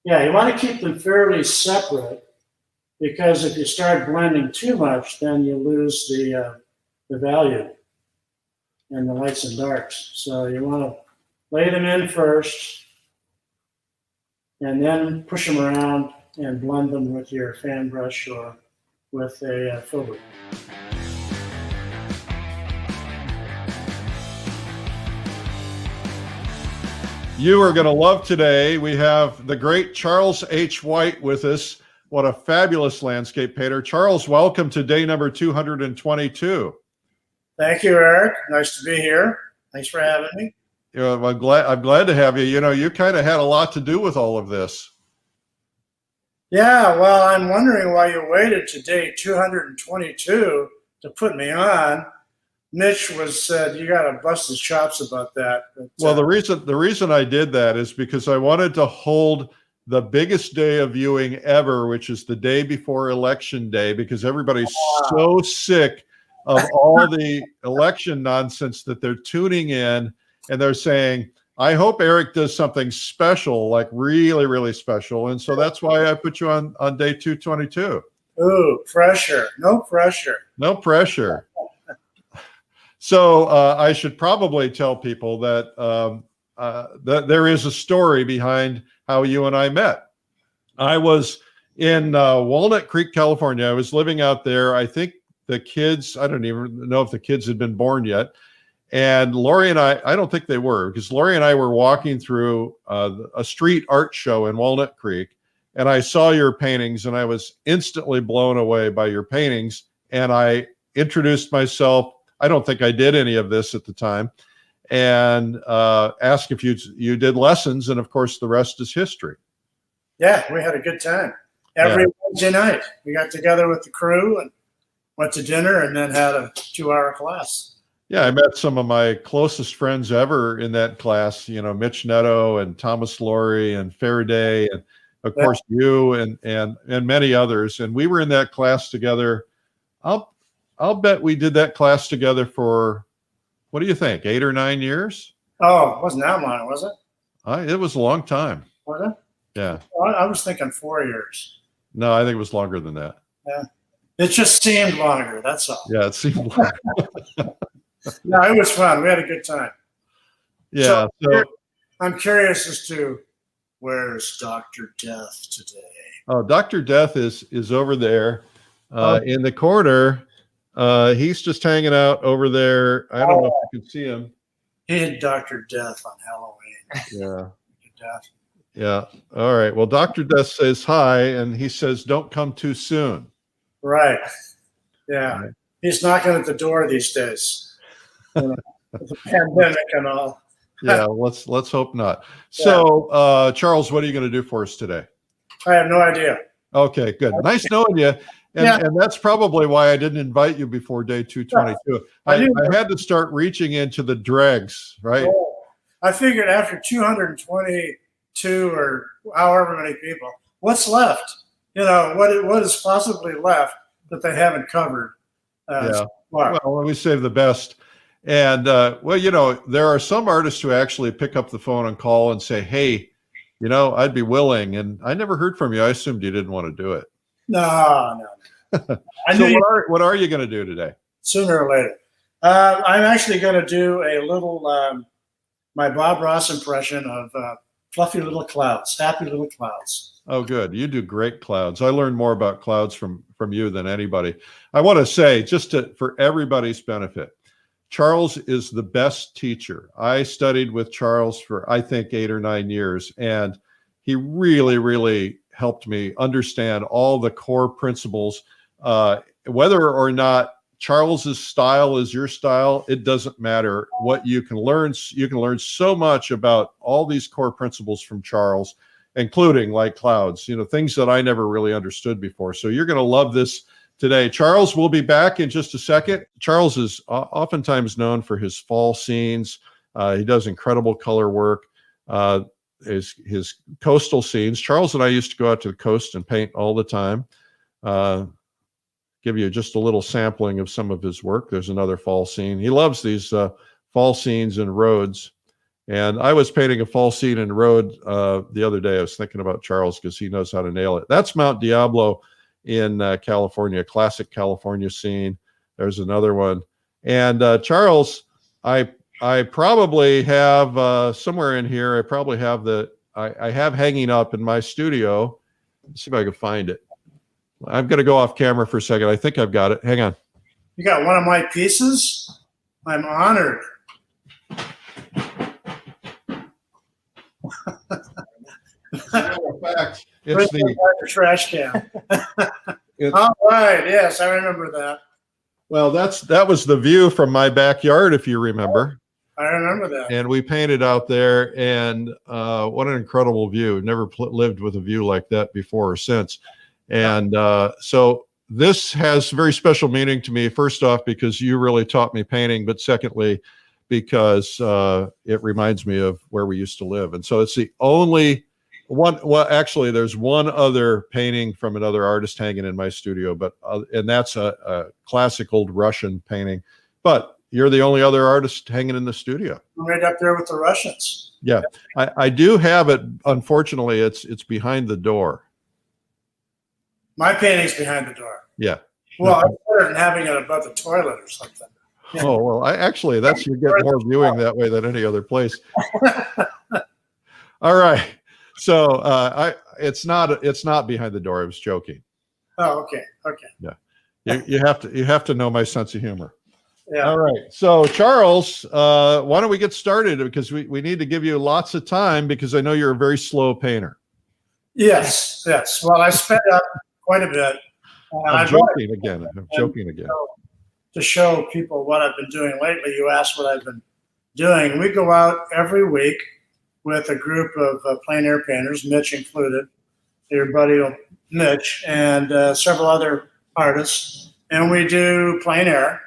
Yeah, you want to keep them fairly separate because if you start blending too much, then you lose the value and the lights and darks. So you want to lay them in first and then push them around and blend them with your fan brush or with a filbert. You are going to love today. We have the great Charles H. White with us. What a fabulous landscape painter. Charles, welcome to day number 222. Thank you, Eric. Nice to be here. Thanks for having me. I'm glad to have you. You know, you kind of had a lot to do with all of this. Yeah, well, I'm wondering why you waited to day 222 to put me on. Mitch said you got to bust his chops about that. But, well, the reason I did that is because I wanted to hold the biggest day of viewing ever, which is the day before Election Day, because everybody's so sick of all the election nonsense that they're tuning in and they're saying, I hope Eric does something special, like really, really special. And so that's why I put you on day 222. Ooh, pressure. No pressure. No pressure. So I should probably tell people that, that there is a story behind how you and I met. I was in Walnut Creek, California. I was living out there. I think the kids, I don't even know if the kids had been born yet. And Lori and I don't think they were, because Lori and I were walking through a street art show in Walnut Creek. And I saw your paintings and I was instantly blown away by your paintings. And I introduced myself. I don't think I did any of this at the time, and asked if you did lessons, and of course the rest is history. Yeah, we had a good time. Every Wednesday night, we got together with the crew and went to dinner, and then had a 2-hour class. Yeah, I met some of my closest friends ever in that class. You know, Mitch Netto and Thomas Laurie and Faraday, and of course you and many others. And we were in that class together. I'll bet we did that class together for, what do you think, 8 or 9 years? Oh, it wasn't that long, was it? It was a long time. Was it? Yeah. Well, I was thinking 4 years. No, I think it was longer than that. Yeah. It just seemed longer, that's all. Yeah, it seemed longer. No, it was fun. We had a good time. Yeah. So I'm curious as to where's Dr. Death today? Oh, Dr. Death is over there in the corner. He's just hanging out over there. I don't know if you can see him. He had Dr. Death on Halloween. Yeah. Yeah. All right. Well, Dr. Death says hi, and he says, don't come too soon. Right. Yeah. Right. He's knocking at the door these days. With the pandemic and all. Yeah. Let's hope not. So, Charles, what are you going to do for us today? I have no idea. Okay, good. Nice knowing you. And that's probably why I didn't invite you before day 222. I had to start reaching into the dregs, right? Oh, I figured after 222 or however many people, what's left? You know, what is possibly left that they haven't covered? Well, let me save the best. And, well, you know, there are some artists who actually pick up the phone and call and say, hey, you know, I'd be willing. And I never heard from you. I assumed you didn't want to do it. No. So what are you going to do today? Sooner or later. I'm actually going to do a little, my Bob Ross impression of fluffy little clouds, happy little clouds. Oh, good. You do great clouds. I learned more about clouds from you than anybody. I want to say, just for everybody's benefit, Charles is the best teacher. I studied with Charles for, I think, 8 or 9 years, and he really, really helped me understand all the core principles. Whether or not Charles's style is your style, it doesn't matter what you can learn. You can learn so much about all these core principles from Charles, including like clouds, you know, things that I never really understood before. So you're going to love this today. Charles will be back in just a second. Charles is oftentimes known for his fall scenes. He does incredible color work. His coastal scenes. Charles and I used to go out to the coast and paint all the time. Give you just a little sampling of some of his work. There's another fall scene. He loves these fall scenes in Rhoads. And I was painting a fall scene in Rhodes the other day. I was thinking about Charles because he knows how to nail it. That's Mount Diablo in California, classic California scene. There's another one. And Charles, I probably have somewhere in here, I probably have I have hanging up in my studio. Let's see if I can find it. I'm going to go off camera for a second. I think I've got it. Hang on. You got one of my pieces? I'm honored. In fact, It's it's the trash can. All right. Yes, I remember that. well, that was the view from my backyard, if you remember. I remember that. And we painted out there, and what an incredible view. Never lived with a view like that before or since. And so this has very special meaning to me, first off, because you really taught me painting, but secondly, because it reminds me of where we used to live. And so it's the only one, well, actually, there's one other painting from another artist hanging in my studio, but and that's a classic old Russian painting. But you're the only other artist hanging in the studio. Right up there with the Russians. Yeah, I do have it. Unfortunately, it's behind the door. My painting's behind the door. Yeah. Well, I'm better than having it above the toilet or something. Yeah. Oh, well, actually, that's, you get more viewing that way than any other place. All right. So it's not behind the door. I was joking. Oh, okay. Okay. Yeah. You have to know my sense of humor. Yeah. All right. So Charles, why don't we get started? Because we need to give you lots of time, because I know you're a very slow painter. Yes. Yes. Well, I sped up quite a bit. I'm joking again. To show people what I've been doing lately, you asked what I've been doing. We go out every week with a group of plein air painters, Mitch included, your buddy Mitch, and several other artists, and we do plein air.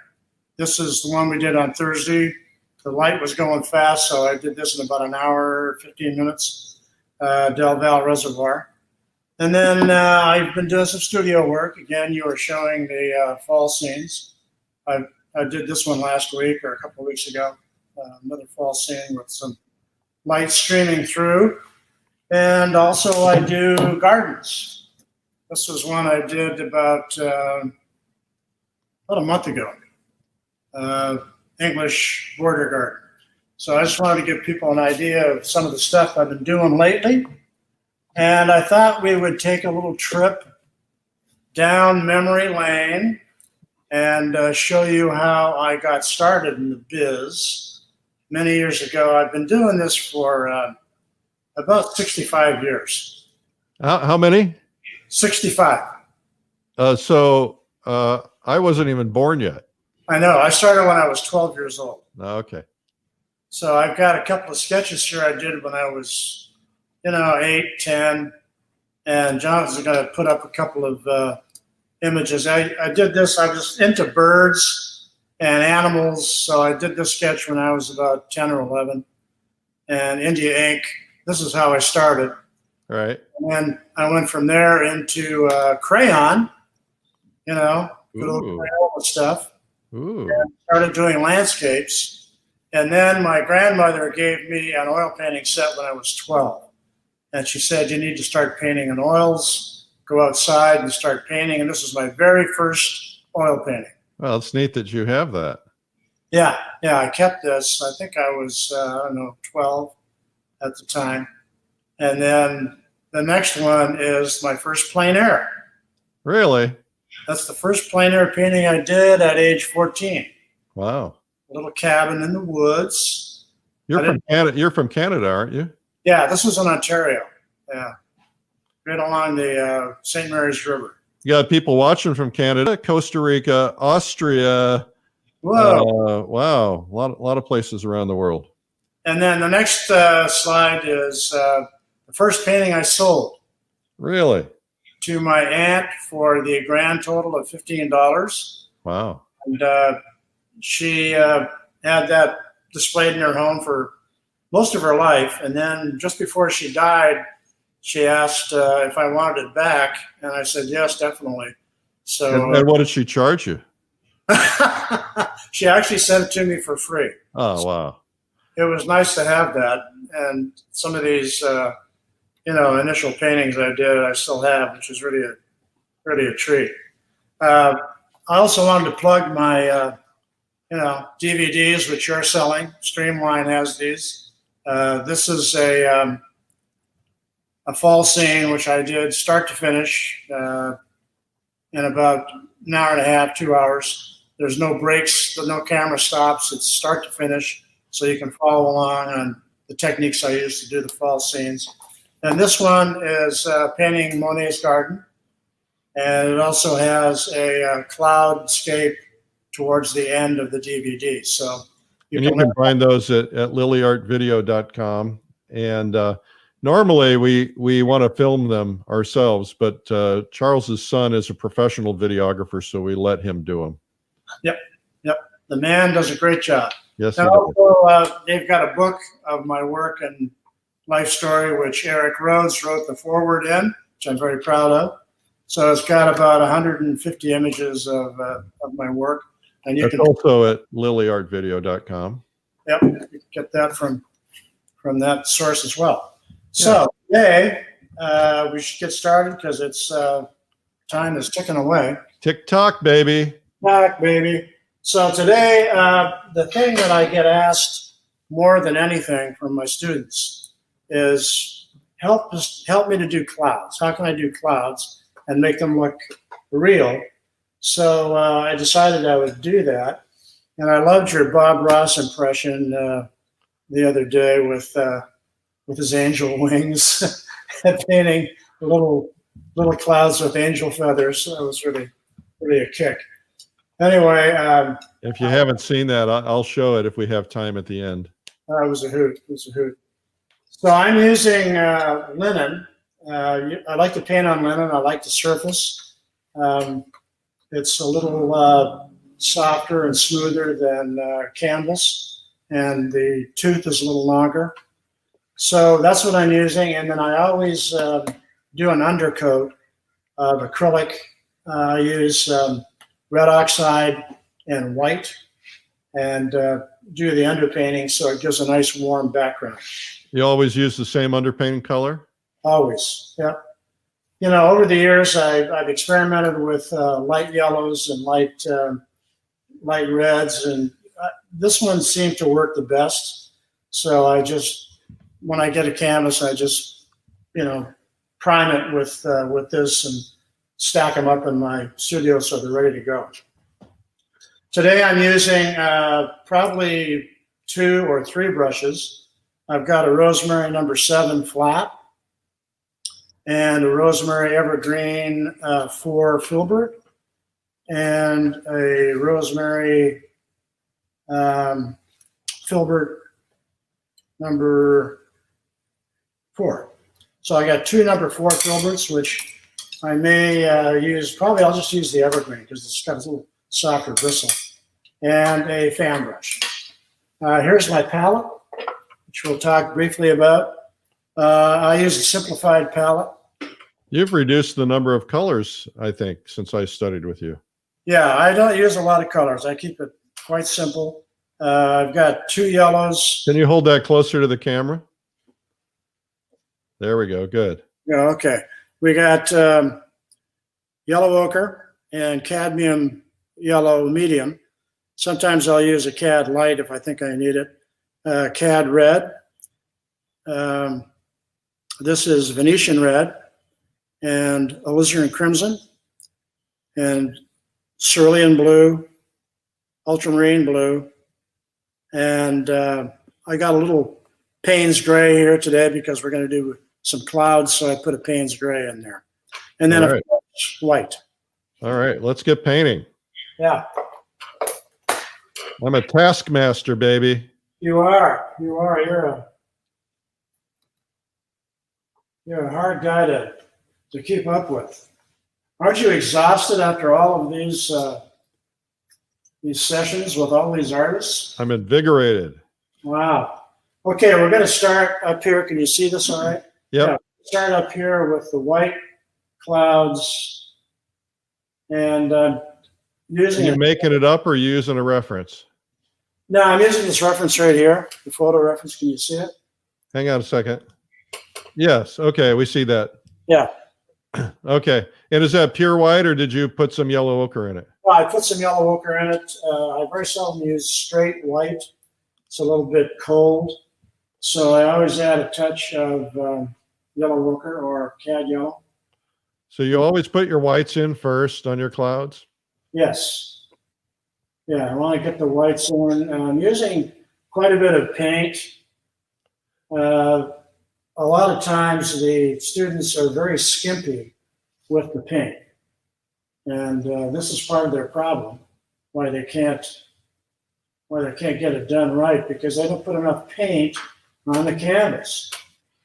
This is the one we did on Thursday. The light was going fast, so I did this in about an hour, 15 minutes, Del Val Reservoir. And then I've been doing some studio work. Again, you were showing the fall scenes. I did this one last week or a couple of weeks ago, another fall scene with some light streaming through. And also I do gardens. This was one I did about a month ago, English border garden. So I just wanted to give people an idea of some of the stuff I've been doing lately. And I thought we would take a little trip down memory lane and show you how I got started in the biz many years ago. I've been doing this for about 65 years. How many? 65. So I wasn't even born yet. I know. I started when I was 12 years old. Okay. So I've got a couple of sketches here I did when I was 8, 10, and Jonathan's going to put up a couple of images. I did this. I was into birds and animals, so I did this sketch when I was about 10 or 11. And India ink. This is how I started. Right. And then I went from there into crayon. Good old Crayola stuff. Ooh. And started doing landscapes. And then my grandmother gave me an oil painting set when I was 12. And she said, you need to start painting in oils, go outside and start painting. And this was my very first oil painting. Well, it's neat that you have that. Yeah, I kept this. I think I was, 12 at the time. And then the next one is my first plein air. Really? That's the first plein air painting I did at age 14. Wow. A little cabin in the woods. You're from Canada. You're from Canada, aren't you? Yeah, this was in Ontario. Yeah, right along the St. Mary's River. You got people watching from Canada, Costa Rica, Austria. Whoa! Wow, a lot of places around the world. And then the next slide is the first painting I sold. Really? To my aunt for the grand total of $15. Wow. And she had that displayed in her home for most of her life. And then just before she died, she asked if I wanted it back. And I said, yes, definitely. So, and what did she charge you? she actually sent it to me for free. Oh, wow. it was nice to have that. And some of these, initial paintings I did, I still have, which is really a treat. I also wanted to plug my, DVDs, which you're selling. Streamline has these. This is a fall scene, which I did start to finish in about an hour and a half, 2 hours. There's no breaks, no camera stops. It's start to finish, so you can follow along on the techniques I use to do the fall scenes. And this one is painting Monet's garden. And it also has a cloudscape towards the end of the DVD. So you can find those at lilyartvideo.com. And normally we want to film them ourselves, but Charles's son is a professional videographer, so we let him do them. Yep. The man does a great job. Yes, and also, they've got a book of my work and life story, which Eric Rhoads wrote the foreword in, which I'm very proud of. So it's got about 150 images of my work. And you can also at lilyartvideo.com. Yep, you can get that from that source as well. So today we should get started because it's time is ticking away. Tick-tock, baby. Tick-tock, baby. So today, the thing that I get asked more than anything from my students is help me to do clouds. How can I do clouds and make them look real? So I decided I would do that. And I loved your Bob Ross impression the other day with his angel wings, painting little clouds with angel feathers. That was really a kick. Anyway, if you haven't seen that, I'll show it if we have time at the end. It was a hoot. So I'm using linen. I like to paint on linen. I like the surface. It's a little softer and smoother than canvas, and the tooth is a little longer. So that's what I'm using. And then I always do an undercoat of acrylic. I use red oxide and white, and do the underpainting so it gives a nice warm background. You always use the same underpainting color? Always, yeah. Over the years, I've experimented with light yellows and light reds, and this one seemed to work the best. So when I get a canvas, I just, prime it with this and stack them up in my studio so they're ready to go. Today I'm using probably 2 or 3 brushes. I've got a Rosemary number 7 flat and a Rosemary Evergreen 4 filbert and a Rosemary filbert number 4. So I got 2 number 4 filberts, which I may use, probably I'll just use the Evergreen because it's got a little softer bristle, and a fan brush. Here's my palette, which we'll talk briefly about. I use a simplified palette. You've reduced the number of colors, I think, since I studied with you. Yeah, I don't use a lot of colors. I keep it quite simple. I've got 2 yellows. Can you hold that closer to the camera? There we go. Good. Yeah, okay. We got yellow ochre and cadmium yellow medium. Sometimes I'll use a cad light if I think I need it. Cad red. This is Venetian red and alizarin crimson and cerulean blue, ultramarine blue, and I got a little Payne's gray here today because we're going to do some clouds, so I put a Payne's gray in there. And then, of course, white. All right, let's get painting. Yeah. I'm a taskmaster, baby. You are. You're a hard guy to keep up with. Aren't you exhausted after all of these sessions with all these artists? I'm invigorated. Wow. Okay, we're going to start up here. Can you see this all right? Yep. Yeah. Start up here with the white clouds, and using. Are you making it up or using a reference? Now I'm using this reference right here, the photo reference. Can you see it? Hang on a second. Yes. Okay. We see that. Yeah. Okay. And is that pure white or did you put some yellow ochre in it? Well, I put some yellow ochre in it. I very seldom use straight white. It's a little bit cold. So I always add a touch of yellow ochre or cad yellow. So you always put your whites in first on your clouds? Yes. Yeah, I want to get the whites in. I'm using quite a bit of paint. A lot of times the students are very skimpy with the paint. And this is part of their problem, why they can't get it done right, because they don't put enough paint on the canvas.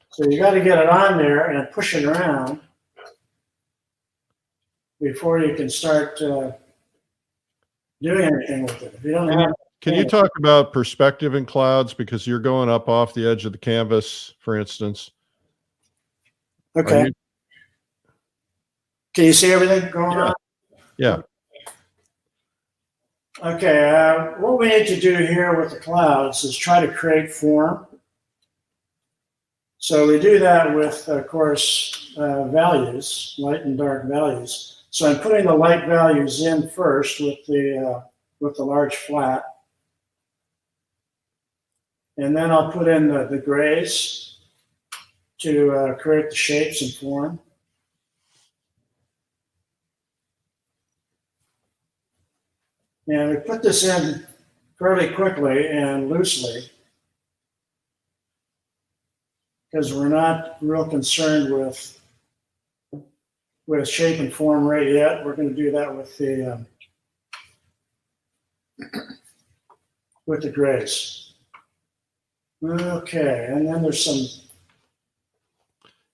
So you got to get it on there and push it around before you can start doing anything with it. If you don't have Can you talk about perspective in clouds, because you're going up off the edge of the canvas, for instance? okay. Can you see everything going on? Yeah. Okay, what we need to do here with the clouds is try to create form. So we do that with, of course, values, light and dark values. So I'm putting the light values in first with the large flat. And then I'll put in the grays to create the shapes and form. And we put this in fairly quickly and loosely because we're not real concerned with shape and form right yet. We're going to do that with the grays. Okay, and then there's some.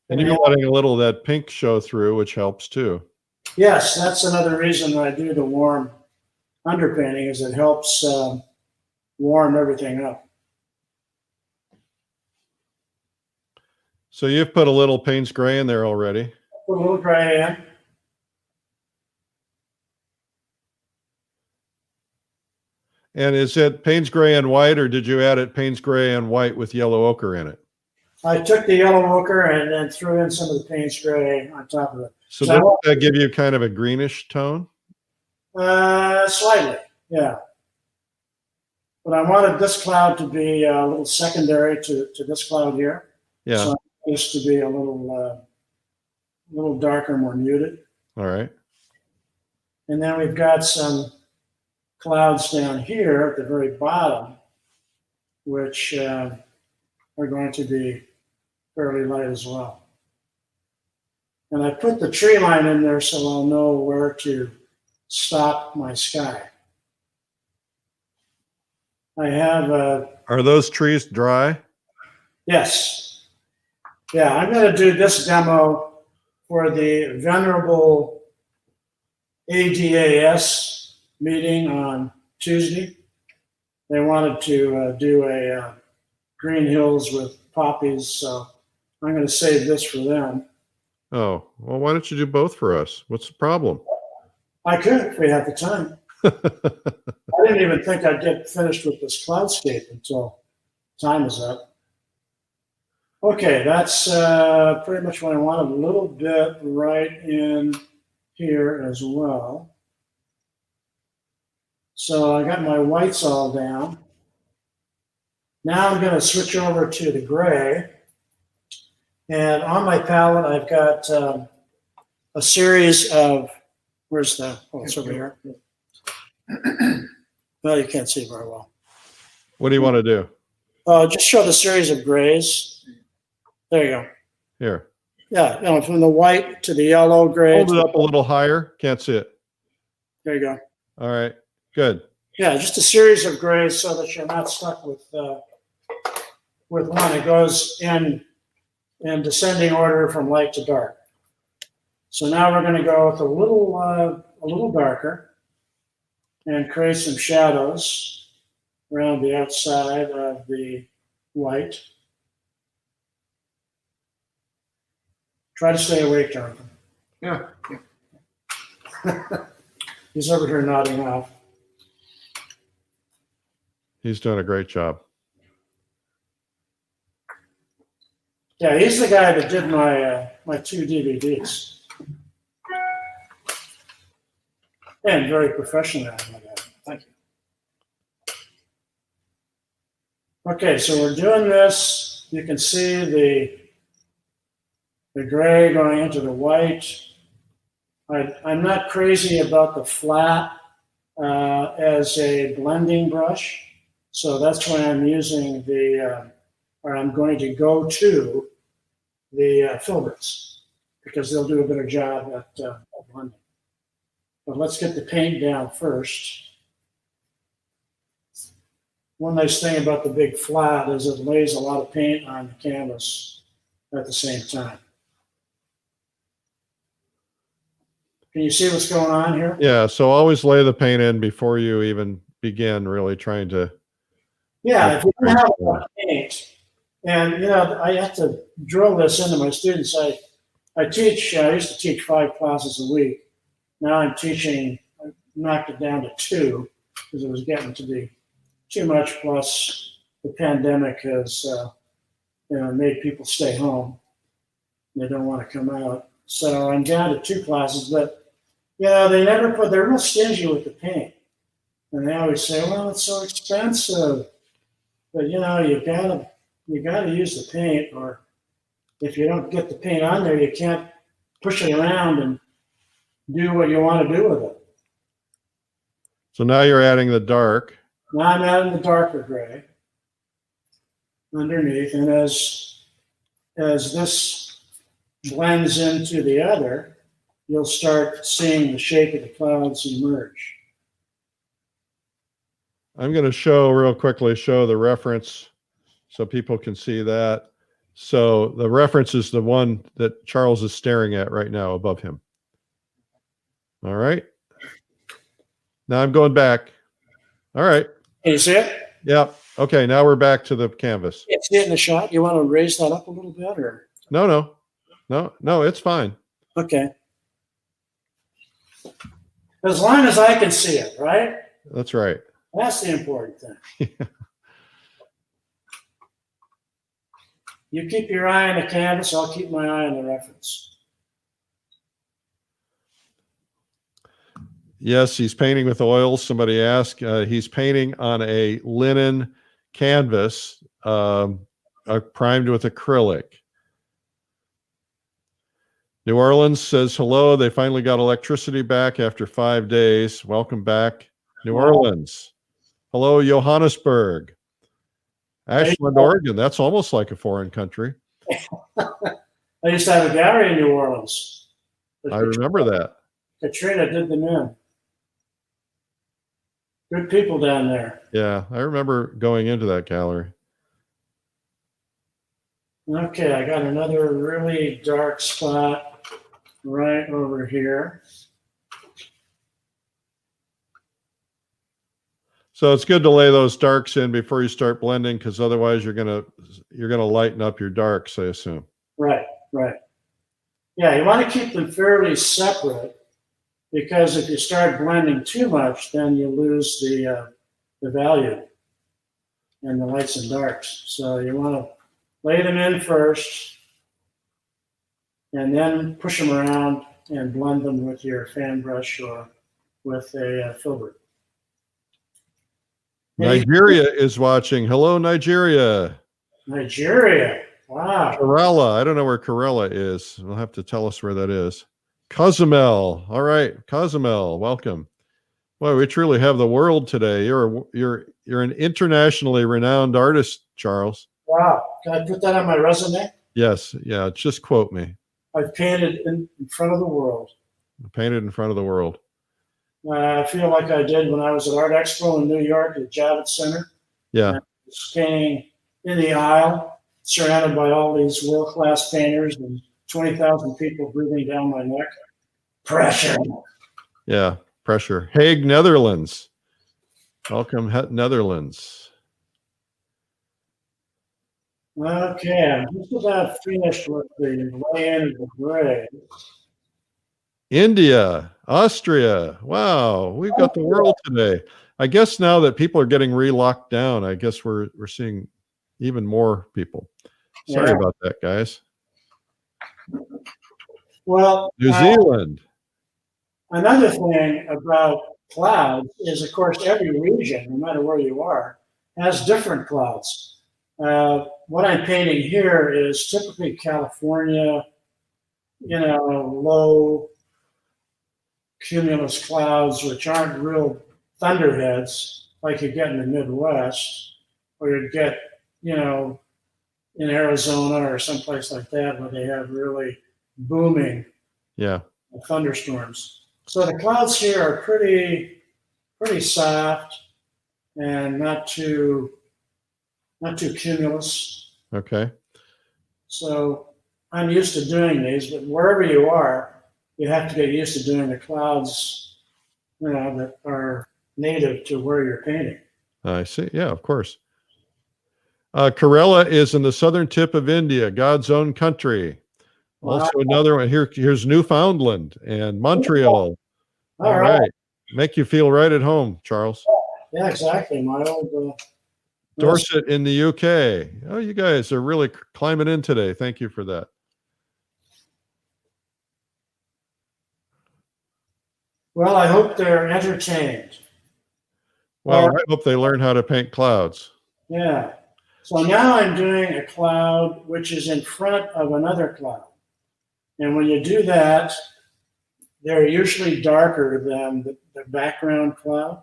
And you're letting a little of that pink show through, which helps too. Yes, that's another reason I do the warm underpainting, is it helps warm everything up. So you've put a little Payne's gray in there already. Put a little gray in. And is it Payne's gray and white, or did you add it Payne's gray and white with yellow ochre in it? I took the yellow ochre and then threw in some of the Payne's gray on top of it. So doesn't that give you kind of a greenish tone? Slightly, yeah. But I wanted this cloud to be a little secondary to this cloud here. Yeah. So I want this to be a little darker, more muted. All right. And then we've got some clouds down here at the very bottom, which are going to be fairly light as well. And I put the tree line in there so I'll know where to stop my sky. I have Are those trees dry? yes. Yeah, I'm going to do this demo for the venerable ADAS meeting on Tuesday. They wanted to do a green hills with poppies, so I'm going to save this for them. Oh, well, why don't you do both for us? What's the problem? I could if we had the time. I didn't even think I'd get finished with this cloudscape until time is up. Okay, that's pretty much what I wanted. A little bit right in here as well. So I got my whites all down. Now I'm going to switch over to the gray. And on my palette, I've got a series of, where's the, oh, it's over here. Well, you can't see very well. What do you want to do? Just show the series of grays. There you go. Here. Yeah, you know, from the white to the yellow, gray. Hold it up a little higher. Can't see it. There you go. All right. Good. Yeah, just a series of grays so that you're not stuck with one. It goes in descending order from light to dark. So now we're going to go with a little darker and create some shadows around the outside of the white. Try to stay awake, Jonathan. Yeah. He's over here nodding off. He's doing a great job. Yeah, he's the guy that did my 2 DVDs. And very professional at it. Thank you. Okay, so we're doing this. You can see the gray going into the white. I'm not crazy about the flat as a blending brush. So that's why I'm using or I'm going to go to the filberts because they'll do a better job at blending. But let's get the paint down first. One nice thing about the big flat is it lays a lot of paint on the canvas at the same time. Can you see what's going on here? Yeah, so always lay the paint in before you even begin really trying to. Yeah, if you don't have enough paint, and I have to drill this into my students. I used to teach 5 classes a week. Now I knocked it down to 2 because it was getting to be too much. Plus the pandemic has, made people stay home. They don't want to come out. So I'm down to 2 classes, but they're real stingy with the paint. And they always say, well, it's so expensive. But you gotta use the paint, or if you don't get the paint on there, you can't push it around and do what you want to do with it. So now you're adding the dark. Now I'm adding the darker gray underneath, and as this blends into the other, you'll start seeing the shape of the clouds emerge. I'm going to show the reference so people can see that. So the reference is the one that Charles is staring at right now above him. All right. Now I'm going back. All right. Can you see it? Yep. Okay. Now we're back to the canvas. You see it in the shot? You want to raise that up a little bit, or? No, it's fine. Okay. As long as I can see it, right? That's right. That's the important thing. You keep your eye on the canvas, I'll keep my eye on the reference. Yes, he's painting with oils. Somebody asked. He's painting on a linen canvas primed with acrylic. New Orleans says hello. They finally got electricity back after 5 days. Welcome back, New Orleans. Hello, Johannesburg. Ashland, Oregon. That's almost like a foreign country. I used to have a gallery in New Orleans. I remember that. Katrina did them in. Good people down there. Yeah, I remember going into that gallery. Okay, I got another really dark spot right over here. So it's good to lay those darks in before you start blending, because otherwise you're gonna lighten up your darks, I assume. Right. Yeah, you want to keep them fairly separate, because if you start blending too much, then you lose the value and the lights and darks. So you want to lay them in first, and then push them around and blend them with your fan brush or with a filbert. Nigeria is watching. Hello, Nigeria. Nigeria. Wow. Kerala. I don't know where Kerala is. You'll have to tell us where that is. Cozumel. All right, Cozumel. Welcome. Boy, we truly have the world today. You're an internationally renowned artist, Charles. Wow. Can I put that on my resume? Yes. Yeah. Just quote me. I've painted in front of the world. Painted in front of the world. I feel like I did when I was at Art Expo in New York at Javits Center. Yeah. Painting in the aisle, surrounded by all these world-class painters and 20,000 people breathing down my neck. Pressure. Yeah, pressure. Hague, Netherlands. Welcome, Netherlands. Okay, I'm just about finished with the lay-in of the gray. India, Austria. Wow, we've got the world today. I guess now that people are getting re-locked down, I guess we're seeing even more people. Sorry Yeah. about that, guys. Well, New Zealand. another thing about clouds is, of course, every region, no matter where you are, has different clouds. What I'm painting here is typically California, low cumulus clouds, which aren't real thunderheads like you get in the Midwest, or you'd get, in Arizona or someplace like that where they have really booming thunderstorms. So the clouds here are pretty soft and not too cumulus. Okay. So I'm used to doing these, but wherever you are, you have to get used to doing the clouds, that are native to where you're painting. I see. Yeah, of course. Kerala is in the southern tip of India, God's own country. Also, another one here. Here's Newfoundland and Montreal. All right. Make you feel right at home, Charles. Yeah, exactly. My old Dorset in the UK. Oh, you guys are really climbing in today. Thank you for that. Well, I hope they're entertained. Well, I hope they learn how to paint clouds. Yeah. So now I'm doing a cloud which is in front of another cloud. And when you do that, they're usually darker than the background cloud.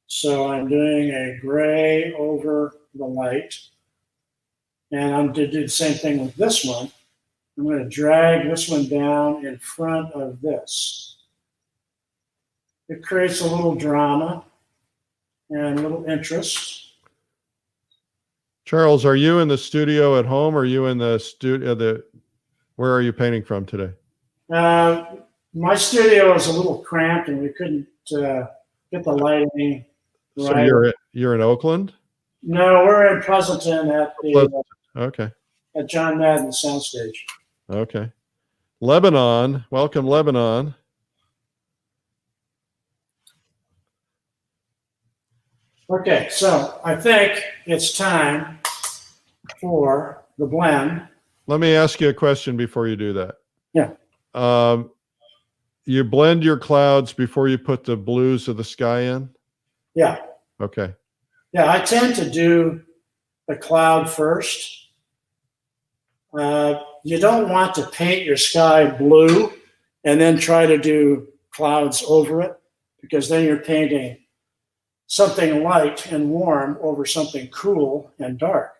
So I'm doing a gray over the light. And I'm going to do the same thing with this one. I'm going to drag this one down in front of this. It creates a little drama and a little interest. Charles, are you in the studio at home, or are you in the studio? Where are you painting from today? My studio is a little cramped, and we couldn't get the lighting right. So you're in Oakland? No, we're in Pleasanton at the okay. At John Madden Soundstage. Okay. Lebanon, welcome, Lebanon. Okay, so I think it's time for the blend. Let me ask you a question before you do that. Yeah. You blend your clouds before you put the blues of the sky in? Yeah. Okay. Yeah, I tend to do the cloud first. You don't want to paint your sky blue and then try to do clouds over it, because then you're painting something light and warm over something cool and dark.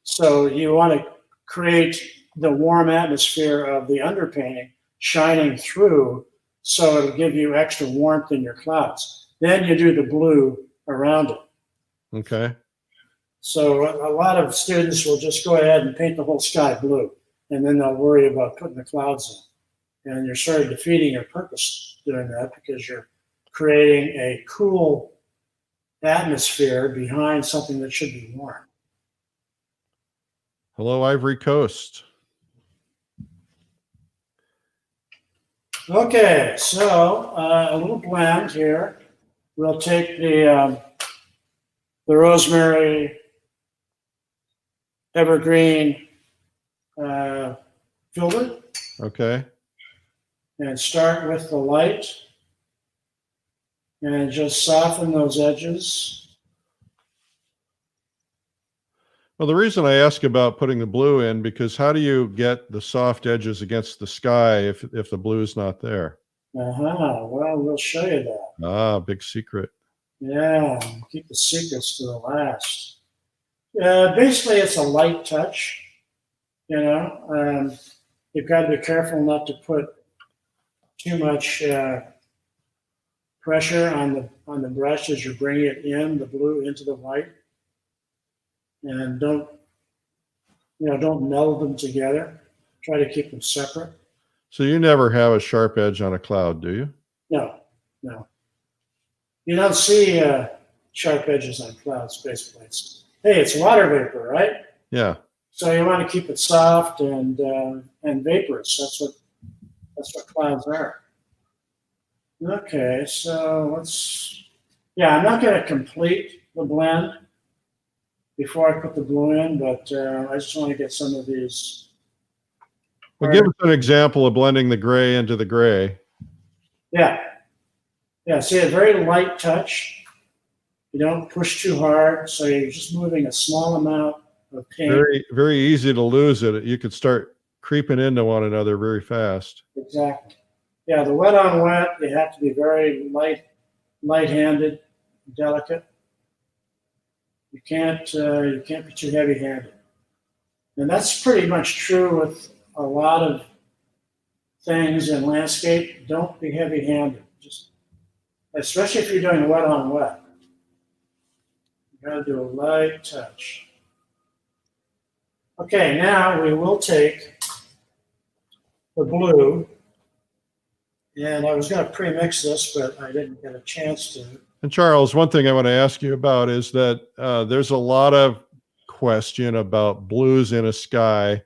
So you want to create the warm atmosphere of the underpainting shining through, so it'll give you extra warmth in your clouds. Then you do the blue around it. Okay. So a lot of students will just go ahead and paint the whole sky blue, and then they'll worry about putting the clouds in. And you're sort of defeating your purpose doing that, because you're creating a cool atmosphere behind something that should be warm. Hello, Ivory Coast. Okay, so a little blend here. We'll take the rosemary evergreen filter. Okay. And start with the light and just soften those edges. Well, the reason I ask about putting the blue in, because how do you get the soft edges against the sky if the blue is not there? Well, we'll show you that. Ah, big secret. Yeah, keep the secrets to the last. Basically, it's a light touch. You've got to be careful not to put too much pressure on the brush as you bring it in, the blue into the white. And don't meld them together. Try to keep them separate. So you never have a sharp edge on a cloud, do you? No. You don't see sharp edges on clouds, basically. It's water vapor, right? Yeah. So you want to keep it soft and vaporous. That's what clouds are. Okay, so yeah, I'm not going to complete the blend before I put the blue in, but I just want to get some of these. Well, give us an example of blending the gray into the gray. Yeah. Yeah, see, a very light touch. You don't push too hard, so you're just moving a small amount of paint. Very, very easy to lose it. You could start creeping into one another very fast. Exactly. Yeah, the wet on wet, you have to be very light-handed, delicate. You can't be too heavy-handed. And that's pretty much true with a lot of things in landscape. Don't be heavy-handed. Just, especially if you're doing wet on wet. You gotta do a light touch. Okay, now we will take the blue, and I was going to pre-mix this, but I didn't get a chance to. And Charles, one thing I want to ask you about is that there's a lot of question about blues in a sky.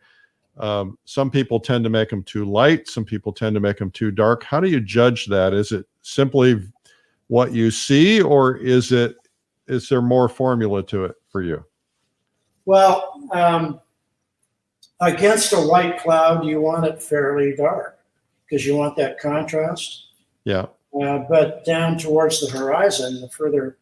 Some people tend to make them too light. Some people tend to make them too dark. How do you judge that? Is it simply what you see, or is there more formula to it for you? Well, against a white cloud, you want it fairly dark because you want that contrast. Yeah. But down towards the horizon, the further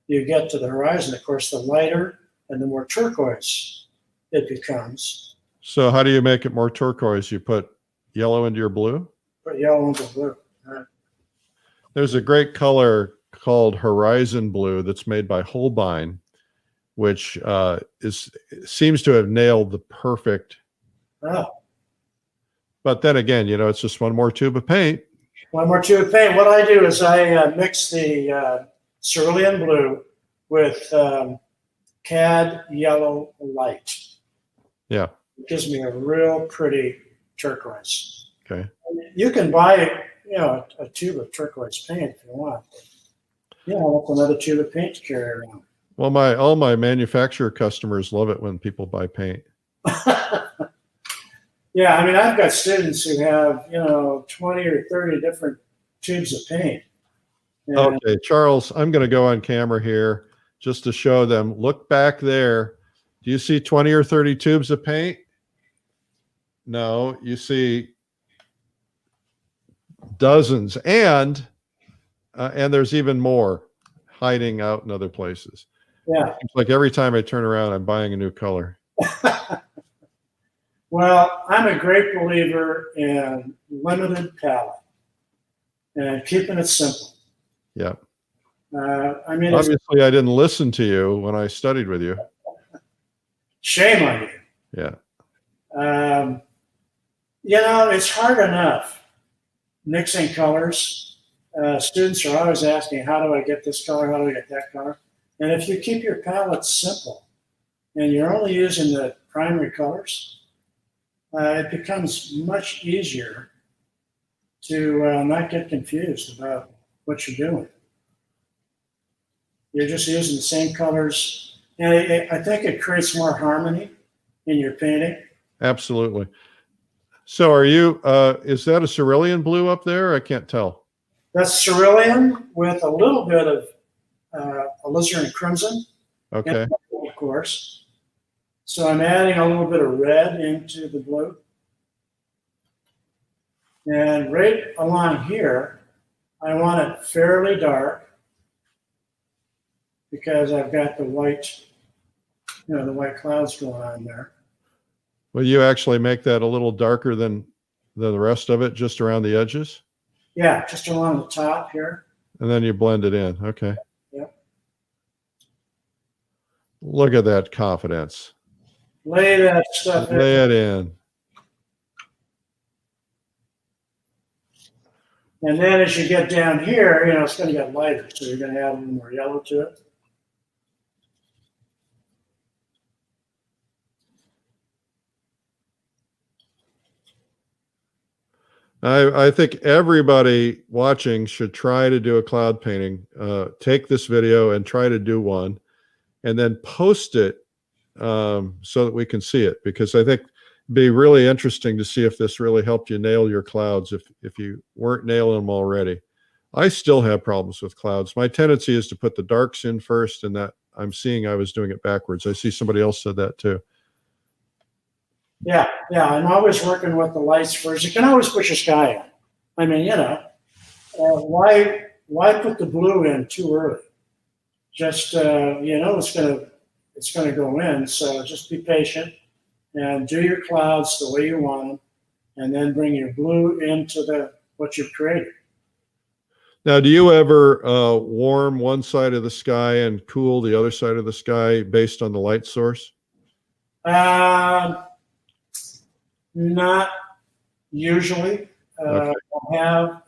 you get to the horizon, of course, the lighter and the more turquoise it becomes. So how do you make it more turquoise? You put yellow into your blue? Put yellow into blue. There's a great color called horizon blue that's made by Holbein, which seems to have nailed the perfect. Oh. But then again, it's just one more tube of paint. One more tube of paint. What I do is I mix the cerulean blue with cad yellow light. Yeah. It gives me a real pretty turquoise. Okay. You can buy, a tube of turquoise paint if you want. That's another tube of paint to carry around. Well, all my manufacturer customers love it when people buy paint. Yeah, I mean, I've got students who have, 20 or 30 different tubes of paint. And okay, Charles, I'm going to go on camera here just to show them. Look back there. Do you see 20 or 30 tubes of paint? No, you see dozens, and there's even more hiding out in other places. Yeah. It's like every time I turn around, I'm buying a new color. Well, I'm a great believer in limited palette and keeping it simple. Yeah. I mean, obviously, I didn't listen to you when I studied with you. Shame on you. Yeah. It's hard enough mixing colors. Students are always asking, how do I get this color? How do I get that color? And if you keep your palette simple and you're only using the primary colors, it becomes much easier to not get confused about what you're doing. You're just using the same colors. And I think it creates more harmony in your painting. Absolutely. So are you, is that a cerulean blue up there? I can't tell. That's cerulean with a little bit of alizarin crimson. Okay. And, of course. So I'm adding a little bit of red into the blue. And right along here, I want it fairly dark because I've got the white, the white clouds going on there. Will you actually make that a little darker than the rest of it, just around the edges? Yeah, just along the top here. And then you blend it in. Okay. Yep. Look at that confidence. Lay that stuff in. Lay it in. And then as you get down here, it's going to get lighter. So you're going to add a little more yellow to it. I think everybody watching should try to do a cloud painting. Take this video and try to do one, and then post it so that we can see it, because I think it'd be really interesting to see if this really helped you nail your clouds if you weren't nailing them already. I still have problems with clouds. My tendency is to put the darks in first, and that I'm seeing I was doing it backwards. I see somebody else said that too. Yeah, yeah. I'm always working with the lights first. You can always push a sky in. I mean, why put the blue in too early? Just it's gonna go in. So just be patient and do your clouds the way you want them, and then bring your blue into what you've created. Now, do you ever warm one side of the sky and cool the other side of the sky based on the light source? Not usually. Okay. I have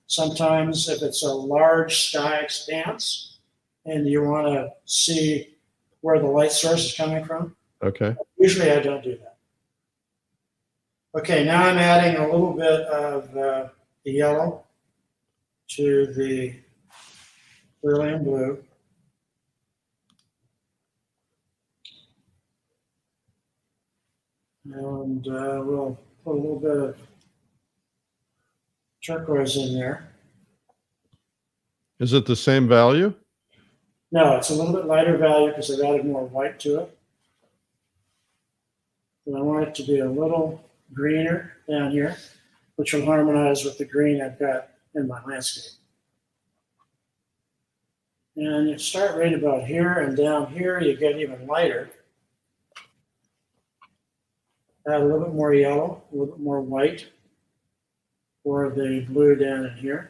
sometimes if it's a large sky expanse and you want to see where the light source is coming from. Okay. Usually I don't do that. Okay, now I'm adding a little bit of the yellow to the beryllium blue. And we'll put a little bit of turquoise in there. Is it the same value? No, it's a little bit lighter value because I've added more white to it. And I want it to be a little greener down here, which will harmonize with the green I've got in my landscape. And you start right about here, and down here you get even lighter. Add a little bit more yellow, a little bit more white for the blue down in here.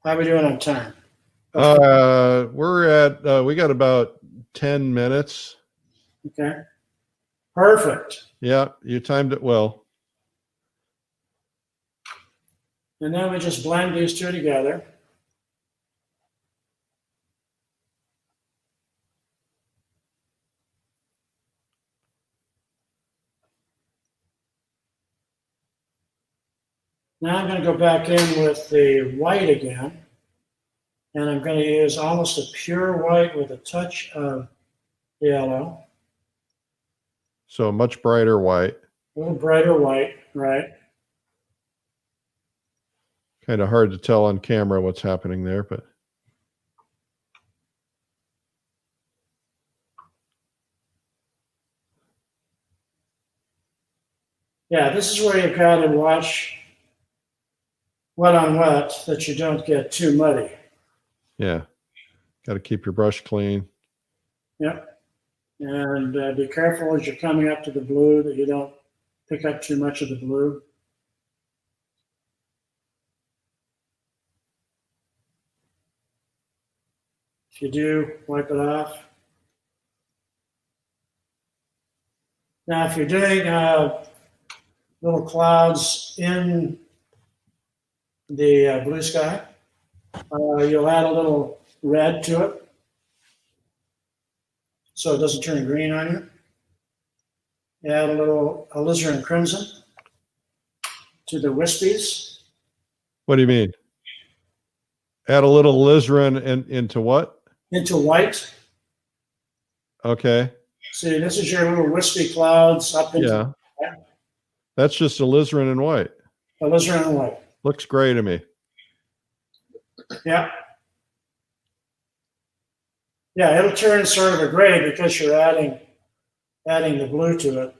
How are we doing on time? We got about 10 minutes. Okay. Perfect. Yeah, you timed it well. And then we just blend these two together. Now I'm going to go back in with the white again. And I'm going to use almost a pure white with a touch of yellow. So much brighter white. A little brighter white, right? Kind of hard to tell on camera what's happening there, but. Yeah, this is where you've got to watch wet on wet that you don't get too muddy. Yeah, got to keep your brush clean. Yep. And be careful as you're coming up to the blue that you don't pick up too much of the blue. If you do, wipe it off. Now, if you're doing little clouds in the blue sky, you'll add a little red to it so it doesn't turn green on you. Add a little alizarin crimson to the wispies. What do you mean? Add a little alizarin into what? Into white. Okay. See, this is your little wispy clouds up into That's just alizarin and white. alizarin and white. Looks gray to me. Yeah. Yeah, it'll turn sort of a gray because you're adding the blue to it.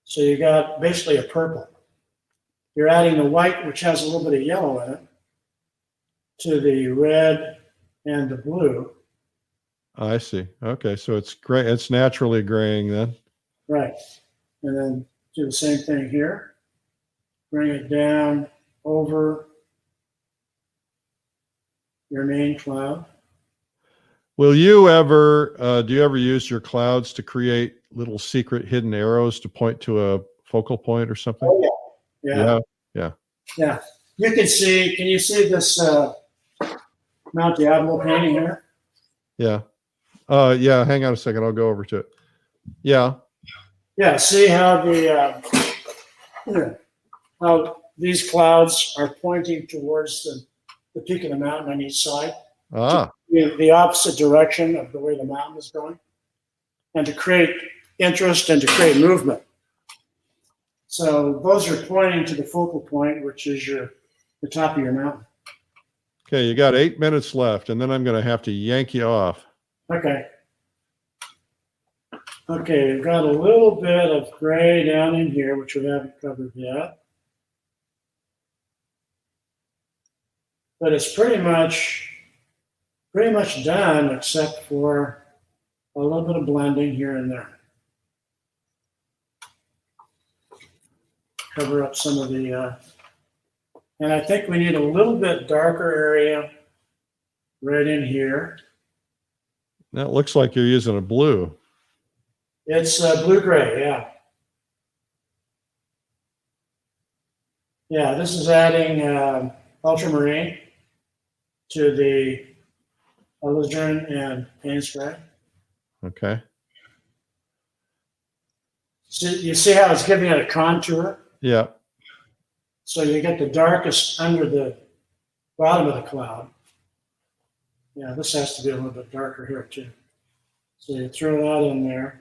So you got basically a purple. You're adding the white, which has a little bit of yellow in it, to the red and the blue. I see. Okay, so it's gray. It's naturally graying then. Right. And then do the same thing here. Bring it down over your main cloud. Will you ever, do you ever use your clouds to create little secret hidden arrows to point to a focal point or something? Oh, yeah. Yeah. You can you see this Mount Diablo painting here? Yeah. Yeah, hang on a second. I'll go over to it. Yeah. Yeah, see how how these clouds are pointing towards the peak of the mountain on each side, Ah, the opposite direction of the way the mountain is going, and to create interest and to create movement. So those are pointing to the focal point, which is the top of your mountain. okay. You got 8 minutes left, and then I'm going to have to yank you off. Okay. Okay, we've got a little bit of gray down in here, which we haven't covered yet. But it's pretty much done, except for a little bit of blending here and there. Cover up some of the, and I think we need a little bit darker area right in here. That looks like you're using a blue. It's blue-gray, yeah. Yeah, this is adding ultramarine to the alizarin and paint spray. Okay. So you see how it's giving it a contour? Yeah. So you get the darkest under the bottom of the cloud. Yeah, this has to be a little bit darker here too. So you throw that in there.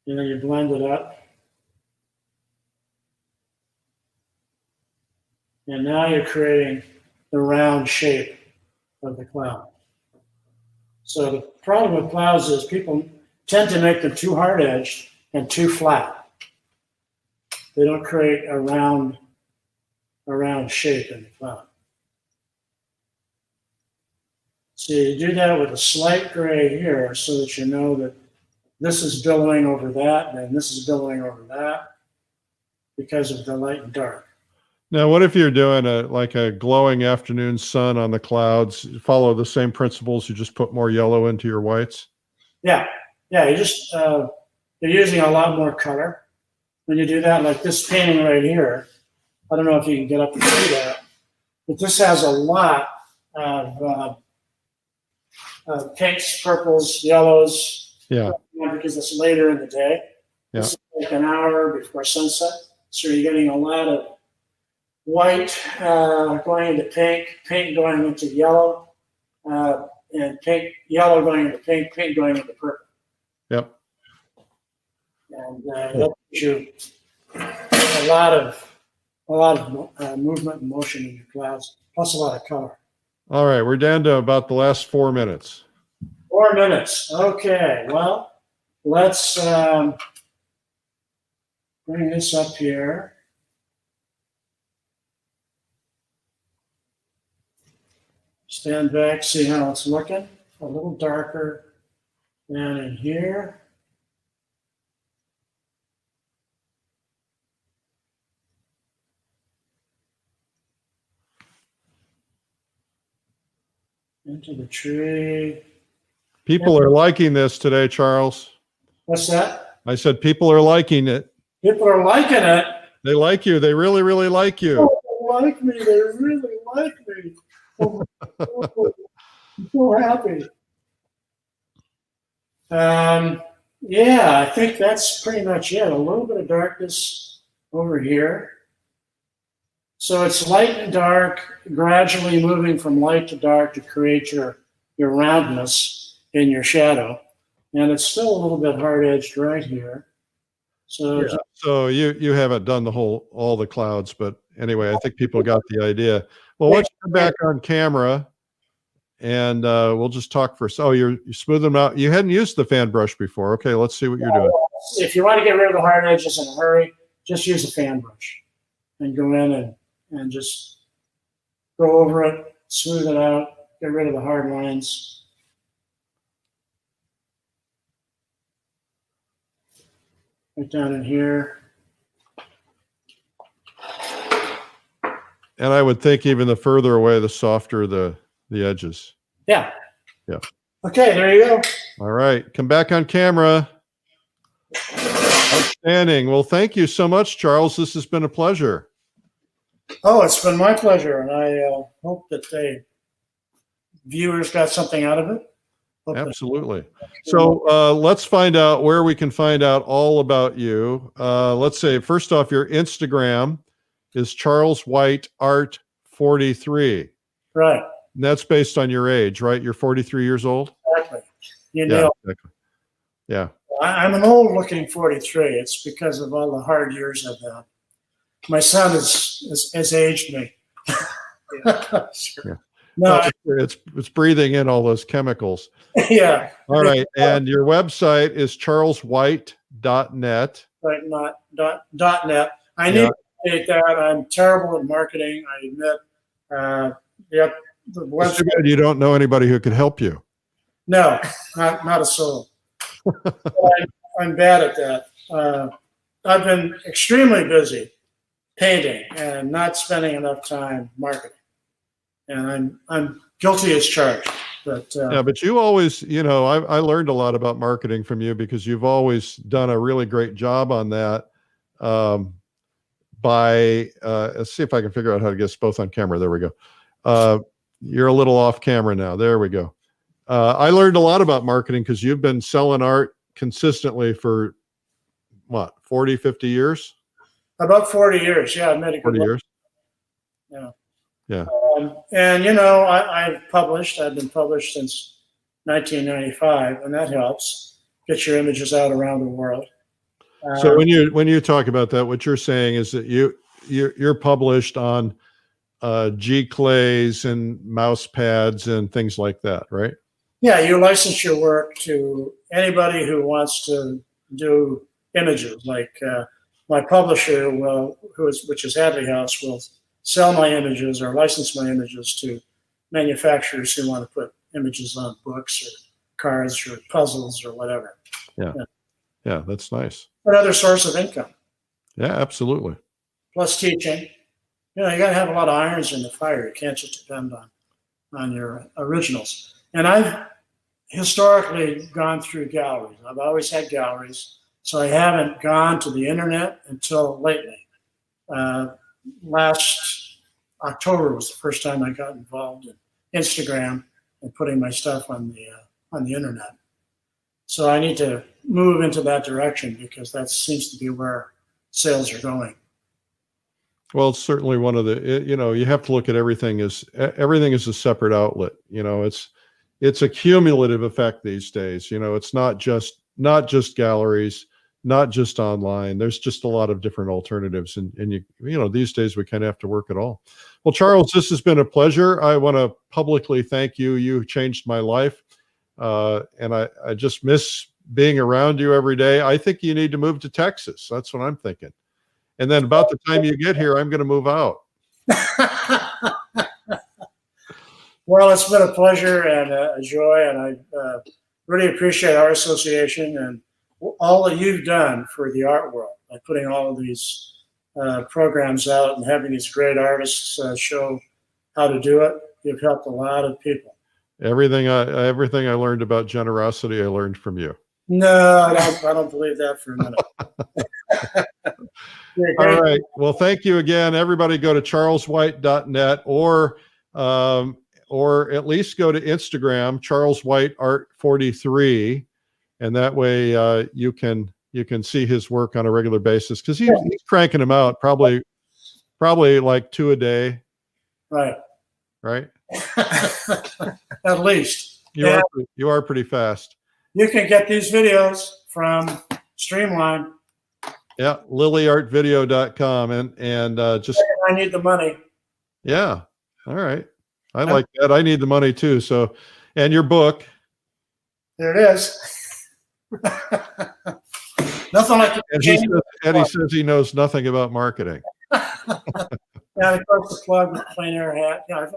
And then you blend it up. And now you're creating the round shape of the cloud. So the problem with clouds is people tend to make them too hard-edged and too flat. They don't create a round shape in the cloud. So you do that with a slight gray here so that you know that this is billowing over that and this is billowing over that because of the light and dark. Now, what if you're doing like a glowing afternoon sun on the clouds? Follow the same principles. You just put more yellow into your whites. Yeah, you just you're using a lot more color when you do that. Like this painting right here, I don't know if you can get up and see that, but this has a lot of pinks, purples, yellows. Yeah. Because it's later in the day. Yeah. This is like an hour before sunset, so you're getting a lot of white going into pink, pink going into yellow, and yellow going into pink, pink going into purple. Yep. And that gives you a lot of movement and motion in your clouds, plus a lot of color. All right, we're down to about the last 4 minutes. 4 minutes. Okay. Well, let's bring this up here. Stand back, see how it's looking. A little darker down in here. Into the tree. People are liking this today, Charles. What's that? I said people are liking it. People are liking it. They like you. They really, really like you. Oh, they like me. They really like me. Oh, I'm so happy. Yeah, I think that's pretty much it. A little bit of darkness over here. So it's light and dark, gradually moving from light to dark to create your roundness in your shadow. And it's still a little bit hard-edged right here. So, yeah. So you haven't done all the clouds, but anyway, I think people got the idea. Well, let's come back on camera and we'll just talk for, oh, you're smoothing them out. You hadn't used the fan brush before. Okay, let's see what you're doing. If you want to get rid of the hard edges in a hurry, just use a fan brush and go in and just go over it, smooth it out, get rid of the hard lines. Right down in here. And I would think even the further away, the softer the edges. Yeah. Yeah. Okay, there you go. All right. Come back on camera. Outstanding. Well, thank you so much, Charles. This has been a pleasure. Oh, it's been my pleasure. And I hope that they viewers got something out of it. Absolutely. So let's find out where we can find out all about you. Let's say, first off, your Instagram is Charles White Art 43. Right. And that's based on your age, right? You're 43 years old? Exactly. You know, exactly. Yeah. I'm an old looking 43. It's because of all the hard years I've had. My son has aged me. Sure. Yeah. No, it's breathing in all those chemicals. Yeah. All right. And your website is charleswhite.net. Right, not .net. I need to update that. I'm terrible at marketing, I admit. Yep, the It's too bad you don't know anybody who could help you. No, not a soul. I'm bad at that. I've been extremely busy painting and not spending enough time marketing. And I'm guilty as charged. But yeah, but you always, I learned a lot about marketing from you because you've always done a really great job on that. Let's see if I can figure out how to get us both on camera. There we go. You're a little off camera now. There we go. I learned a lot about marketing because you've been selling art consistently for what, 40, 50 years? About 40 years. Yeah, I made a good 40 years. Yeah. Yeah. And I've been published since 1995, and that helps get your images out around the world. So when you talk about that, what you're saying is that you're published on G clays and mouse pads and things like that, right? Yeah, you license your work to anybody who wants to do images. Like my publisher which is Hadley House, will sell my images or license my images to manufacturers who want to put images on books or cards or puzzles or whatever. Yeah, that's nice. Another source of income. Yeah, absolutely. Plus teaching. You got to have a lot of irons in the fire. You can't just depend on your originals. And I've historically gone through galleries. I've always had galleries, so I haven't gone to the internet until lately. Last October was the first time I got involved in Instagram and putting my stuff on the internet. So I need to move into that direction because that seems to be where sales are going. Well, it's certainly one of the, you have to look at everything as a separate outlet. It's a cumulative effect these days. It's not just galleries, not just online. There's just a lot of different alternatives. And these days we kind of have to work it all. Well, Charles, this has been a pleasure. I want to publicly thank you. You changed my life. And I just miss being around you every day. I think you need to move to Texas. That's what I'm thinking. And then about the time you get here, I'm going to move out. Well, it's been a pleasure and a joy, and I really appreciate our association and all that you've done for the art world by putting all of these programs out and having these great artists show how to do it. You've helped a lot of people. Everything I learned about generosity, I learned from you. No, I don't believe that for a minute. All right. Well, thank you again. Everybody go to charleswhite.net or at least go to Instagram, Charles White Art 43. And that way you can see his work on a regular basis because he's cranking them out probably like 2 a day. Right. Right. At least. You are pretty fast. You can get these videos from Streamline. Yeah, lilyartvideo.com and just I need the money. Yeah. All right. I like that. I need the money too. So, and your book. There it is. Nothing like and he says he knows nothing about marketing. Yeah, of course the plug with the plein air hat. Yeah, I've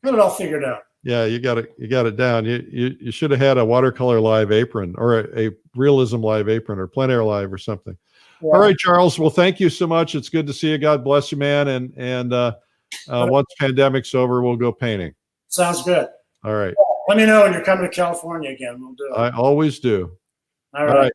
got it all figured out. Yeah, you got it down. You should have had a watercolor live apron or a realism live apron or plein air live or something. Yeah. All right, Charles. Well, thank you so much. It's good to see you. God bless you, man. And once pandemic's over, we'll go painting. Sounds good. All right. Let me know when you're coming to California again. We'll do it. I always do. All right.